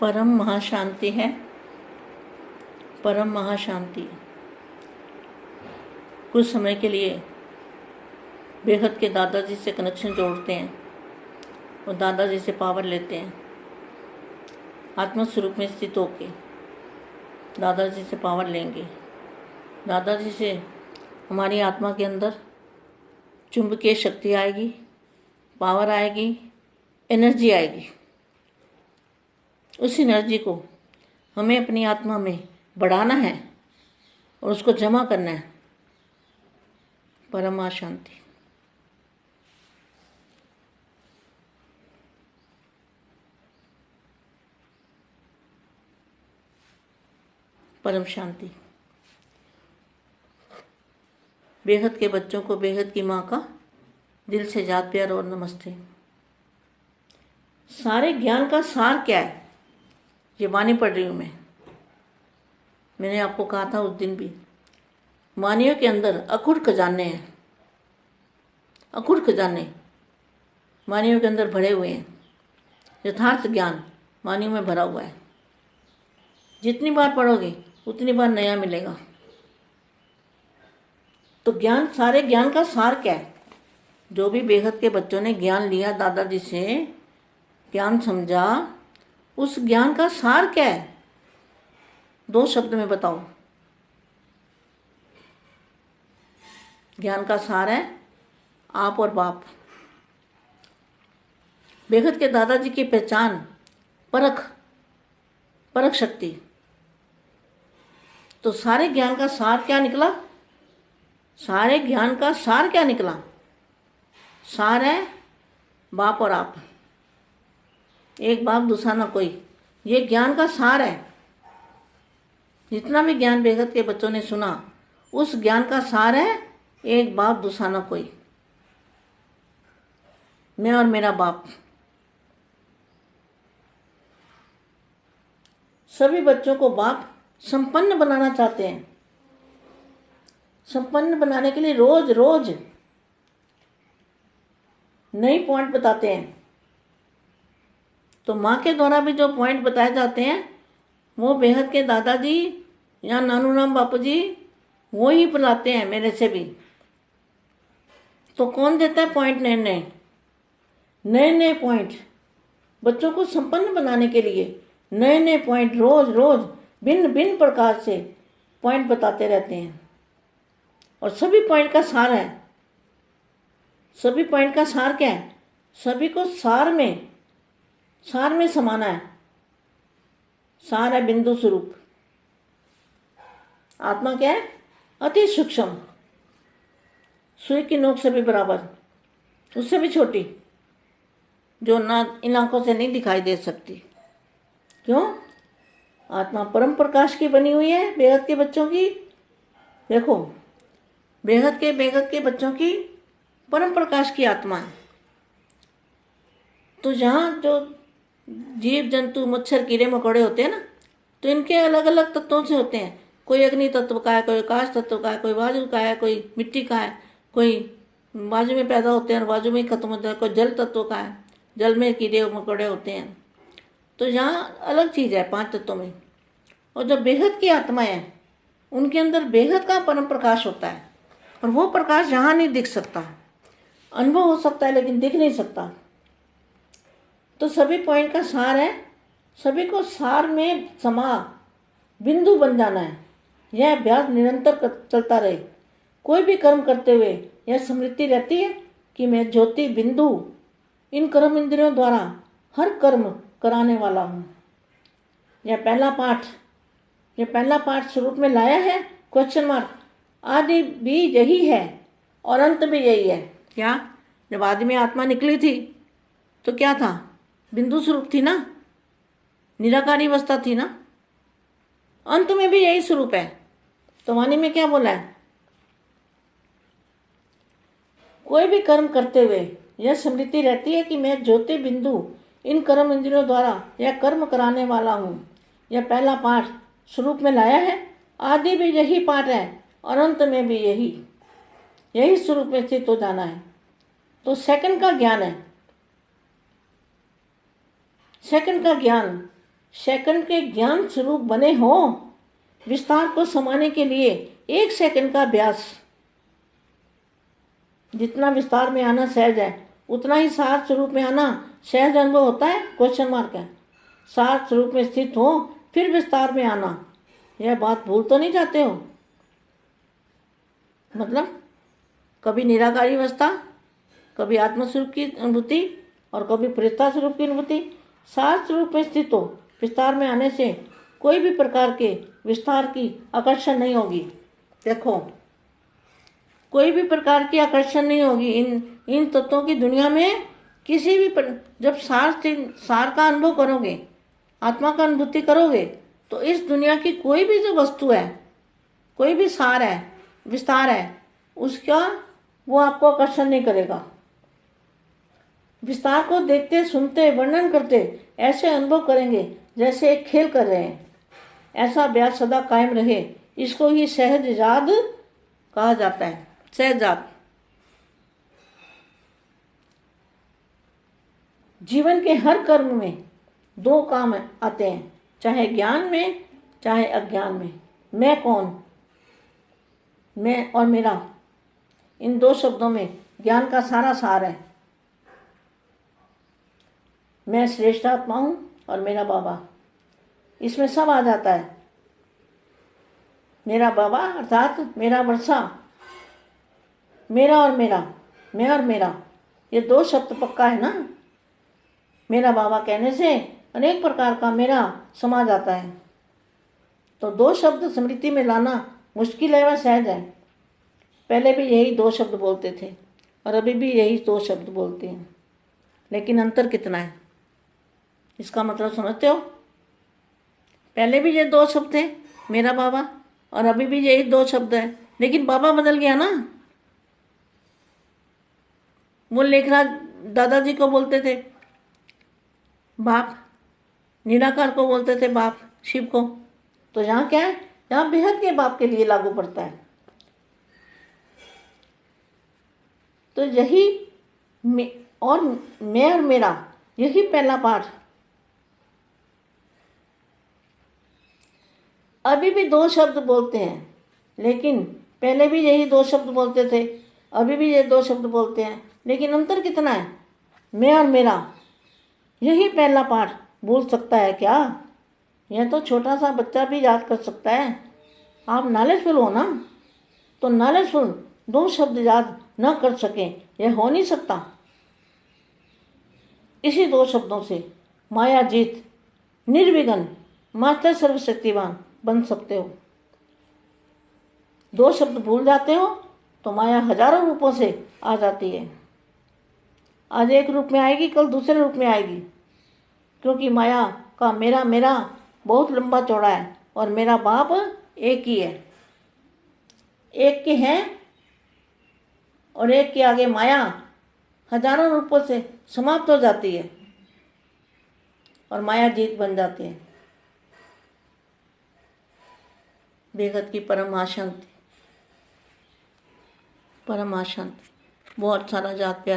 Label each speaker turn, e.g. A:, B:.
A: परम महाशांति है। परम महाशांति कुछ समय के लिए बेहद के दादाजी से कनेक्शन जोड़ते हैं और दादाजी से पावर लेते हैं। आत्मा स्वरूप में स्थित होके दादाजी से पावर लेंगे। दादाजी से हमारी आत्मा के अंदर चुंबकीय शक्ति आएगी, पावर आएगी, एनर्जी आएगी। उस एनर्जी को हमें अपनी आत्मा में बढ़ाना है और उसको जमा करना है। परम शांति। परम शांति। बेहद के बच्चों को बेहद की माँ का दिल से याद प्यार और नमस्ते। सारे ज्ञान का सार क्या है? ये वाणी पढ़ रही हूँ मैंने आपको कहा था उस दिन भी, वाणियों के अंदर अखुट खजाने हैं। अखुट खजाने वाणियों के अंदर भरे हुए हैं। यथार्थ ज्ञान वाणियों में भरा हुआ है। जितनी बार पढ़ोगे उतनी बार नया मिलेगा। तो ज्ञान, सारे ज्ञान का सार क्या है? जो भी बेहद के बच्चों ने ज्ञान लिया, दादाजी से ज्ञान समझा, उस ज्ञान का सार क्या है? 2 शब्द में बताओ। ज्ञान का सार है आप और बाप। बेहद के दादाजी की पहचान परख शक्ति। तो सारे ज्ञान का सार क्या निकला? सारे ज्ञान का सार क्या निकला? सार है बाप और आप। एक बाप दूसरा ना कोई। ये ज्ञान का सार है। जितना भी ज्ञान बेहद के बच्चों ने सुना, उस ज्ञान का सार है एक बाप दूसरा ना कोई। मैं और मेरा बाप। सभी बच्चों को बाप संपन्न बनाना चाहते हैं। संपन्न बनाने के लिए रोज रोज नई पॉइंट बताते हैं। तो माँ के द्वारा भी जो पॉइंट बताए जाते हैं, वो बेहद के दादाजी या नानू राम बापू जी वो ही बुलाते हैं मेरे से भी। तो कौन देता है पॉइंट? नए पॉइंट बच्चों को संपन्न बनाने के लिए। नए पॉइंट रोज रोज भिन्न प्रकार से पॉइंट बताते रहते हैं। और सभी पॉइंट का सार है। सभी पॉइंट का सार क्या है? सभी को सार में समाना है। सार है बिंदु स्वरूप। आत्मा क्या है? अति सूक्ष्म, सुई की नोक से भी बराबर, उससे भी छोटी, जो ना इन आंखों से नहीं दिखाई दे सकती। क्यों? आत्मा परम प्रकाश की बनी हुई है। बेहद के बच्चों की देखो, बेहद के बच्चों की परम प्रकाश की आत्मा है। तो यहाँ जो जीव जंतु मच्छर कीड़े मकोड़े होते हैं ना, तो इनके अलग अलग तत्वों से होते हैं। कोई अग्नि तत्व का है, कोई आकाश तत्व का है, कोई वायु का है, कोई मिट्टी का है, कोई वायु में पैदा होते हैं और वायु में ही खत्म होता है, कोई जल तत्व का है, जल में कीड़े मकोड़े होते हैं। तो यहाँ अलग चीज़ है 5 तत्वों में। और जो बेहद की आत्मा है, उनके अंदर बेहद का परम प्रकाश होता है। और वो प्रकाश यहाँ नहीं दिख सकता। अनुभव हो सकता है लेकिन दिख नहीं सकता। तो सभी पॉइंट का सार है, सभी को सार में समा बिंदु बन जाना है। यह अभ्यास निरंतर चलता रहे। कोई भी कर्म करते हुए यह स्मृति रहती है कि मैं ज्योति बिंदु इन कर्म इंद्रियों द्वारा हर कर्म कराने वाला हूँ। यह पहला पाठ स्वरूप में लाया है क्वेश्चन मार्क। आदि भी यही है और अंत भी यही है। क्या? जब आदि में आत्मा निकली थी तो क्या था? बिंदु स्वरूप थी ना, निराकारी अवस्था थी ना। अंत में भी यही स्वरूप है। तो वाणी में क्या बोला है? कोई भी कर्म करते हुए यह स्मृति रहती है कि मैं ज्योति बिंदु इन कर्म इंद्रियों द्वारा यह कर्म कराने वाला हूँ। यह पहला पाठ स्वरूप में लाया है। आदि भी यही पाठ है और अंत में भी यही स्वरूप में स्थित हो जाना है। तो सेकंड का ज्ञान है। सेकंड का ज्ञान सेकंड के ज्ञान स्वरूप बने हो, विस्तार को समाने के लिए 1 सेकंड का अभ्यास। जितना विस्तार में आना सहज है, उतना ही सार स्वरूप में आना सहज अनुभव होता है? क्वेश्चन मार्क है। सार स्वरूप में स्थित हो फिर विस्तार में आना, यह बात भूल तो नहीं जाते हो? मतलब कभी निराकारी अवस्था, कभी आत्मस्वरूप की अनुभूति और कभी प्रेता स्वरूप की अनुभूति। सार स्वरूप में स्थित हो, विस्तार में आने से कोई भी प्रकार के विस्तार की आकर्षण नहीं होगी। देखो, कोई भी प्रकार की आकर्षण नहीं होगी इन तत्वों की दुनिया में। किसी भी जब सार का अनुभव करोगे, आत्मा का अनुभूति करोगे, तो इस दुनिया की कोई भी जो वस्तु है, कोई भी सार है, विस्तार है, उसका वो आपको आकर्षण नहीं करेगा। विस्तार को देखते, सुनते, वर्णन करते ऐसे अनुभव करेंगे जैसे एक खेल कर रहे हैं। ऐसा अभ्यास सदा कायम रहे, इसको ही सहज याद कहा जाता है। सहज याद। जीवन के हर कर्म में 2 काम आते हैं, चाहे ज्ञान में चाहे अज्ञान में। मैं कौन, मैं और मेरा, इन 2 शब्दों में ज्ञान का सारा सार है। मैं श्रेष्ठ आत्मा हूँ और मेरा बाबा, इसमें सब आ जाता है। मेरा बाबा अर्थात मेरा वर्षा, मेरा और मेरा, मैं और मेरा, ये 2 शब्द पक्का है ना। मेरा बाबा कहने से अनेक प्रकार का मेरा समा जाता है। तो 2 शब्द स्मृति में लाना मुश्किल है व सहज है। पहले भी यही 2 शब्द बोलते थे और अभी भी यही 2 शब्द बोलते हैं, लेकिन अंतर कितना है इसका मतलब समझते हो? पहले भी ये 2 शब्द थे, मेरा बाबा, और अभी भी यही 2 शब्द है, लेकिन बाबा बदल गया ना। वो लेखराज दादाजी को बोलते थे बाप, निराकार को बोलते थे बाप, शिव को। तो यहाँ क्या है, यहाँ बेहद के बाप के लिए लागू पड़ता है। तो यही मैं और मेरा, यही पहला पाठ। अभी भी 2 शब्द बोलते हैं, लेकिन पहले भी यही 2 शब्द बोलते थे, अभी भी ये 2 शब्द बोलते हैं, लेकिन अंतर कितना है? मैं और मेरा, यही पहला पाठ भूल सकता है क्या? यह तो छोटा सा बच्चा भी याद कर सकता है। आप नॉलेजफुल हो ना, तो नॉलेजफुल 2 शब्द याद न कर सकें, यह हो नहीं सकता। इसी 2 शब्दों से माया जीत, निर्विघ्न, मास्टर सर्वशक्तिवान बन सकते हो। 2 शब्द भूल जाते हो तो माया हजारों रूपों से आ जाती है। आज एक रूप में आएगी, कल दूसरे रूप में आएगी, क्योंकि माया का मेरा मेरा बहुत लंबा चौड़ा है और मेरा बाप एक ही है। एक के हैं और एक के आगे माया हजारों रूपों से समाप्त हो जाती है और माया जीत बन जाती है। बेहद की परम शांति, परम शांति। बहुत सारा जात प्यार।